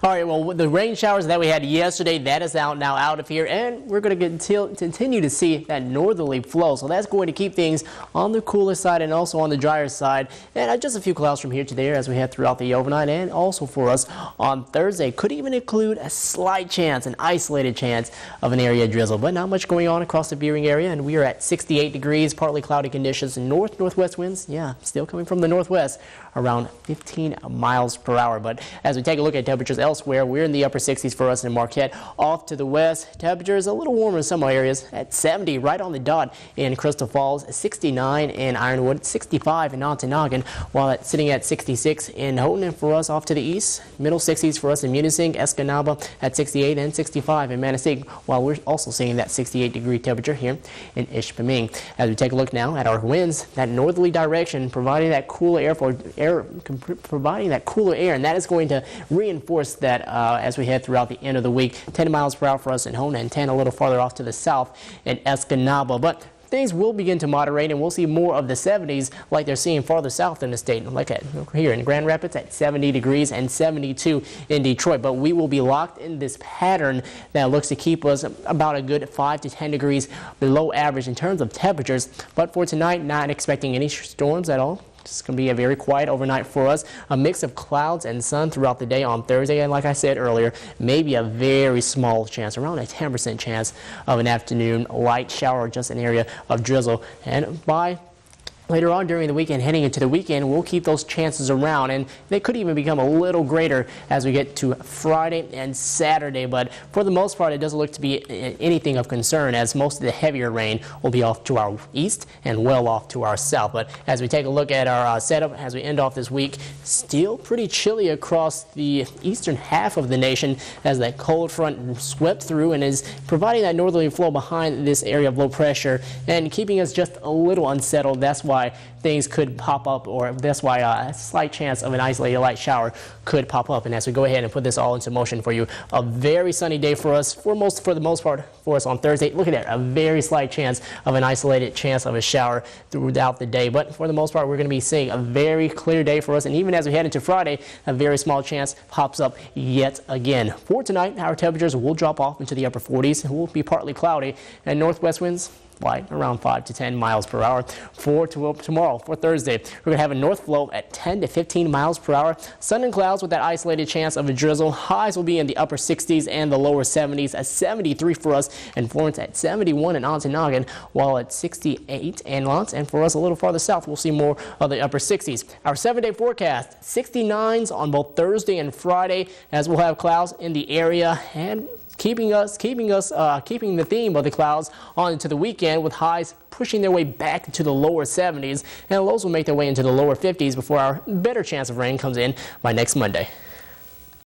All right, well, the rain showers that we had yesterday, that is now out of here, and we're going to continue to see that northerly flow. So that's going to keep things on the cooler side and also on the drier side. And just a few clouds from here to there as we head throughout the overnight, and also for us on Thursday. Could even include a slight chance, an isolated chance of an area drizzle, but not much going on across the Beering area. And we are at 68 degrees, partly cloudy conditions, northwest winds, yeah, still coming from the northwest, around 15 miles per hour. But as we take a look at temperatures elsewhere, we're in the upper 60s for us in Marquette. Off to the west, temperatures a little warmer in some areas at 70 right on the dot in Crystal Falls, 69 in Ironwood, 65 in Ontonagon, while sitting at 66 in Houghton. And for us off to the east, middle 60s for us in Munising, Escanaba at 68 and 65 in Manistee, while we're also seeing that 68-degree temperature here in Ishpeming. As we take a look now at our winds, that northerly direction providing that cooler providing that cooler air, and that is going to reinforce that as we head throughout the end of the week. 10 miles per hour for us in Houghton and 10 a little farther off to the south in Escanaba. But things will begin to moderate, and we'll see more of the 70s like they're seeing farther south in the state, like here in Grand Rapids at 70 degrees and 72 in Detroit. But we will be locked in this pattern that looks to keep us about a good 5 to 10 degrees below average in terms of temperatures. But for tonight, not expecting any storms at all. It's going to be a very quiet overnight for us. A mix of clouds and sun throughout the day on Thursday. And like I said earlier, maybe a very small chance, around a 10% chance of an afternoon light shower or just an area of drizzle. And by later on during the weekend, heading into the weekend, we'll keep those chances around, and they could even become a little greater as we get to Friday and Saturday. But for the most part, it doesn't look to be anything of concern, as most of the heavier rain will be off to our east and well off to our south. But as we take a look at our setup as we end off this week, still pretty chilly across the eastern half of the nation as that cold front swept through and is providing that northerly flow behind this area of low pressure and keeping us just a little unsettled. That's why things could pop up, or that's why a slight chance of an isolated light shower could pop up. And as we go ahead and put this all into motion for you, a very sunny day for us for the most part for us on Thursday. Look at that, a very slight chance of an isolated chance of a shower throughout the day. But for the most part, we're going to be seeing a very clear day for us. And even as we head into Friday, a very small chance pops up yet again. For tonight, our temperatures will drop off into the upper 40s. It will be partly cloudy, and northwest winds light, around 5 to 10 miles per hour. For tomorrow, for Thursday, we're going to have a north flow at 10 to 15 miles per hour. Sun and clouds with that isolated chance of a drizzle. Highs will be in the upper 60s and the lower 70s, at 73 for us in Florence, at 71 in Ontonagon, while at 68 in Lance. And for us a little farther south, we'll see more of the upper 60s. Our 7-day forecast, 69s on both Thursday and Friday, as we'll have clouds in the area and keeping the theme of the clouds on into the weekend, with highs pushing their way back to the lower 70s, and lows will make their way into the lower 50s before our better chance of rain comes in by next Monday.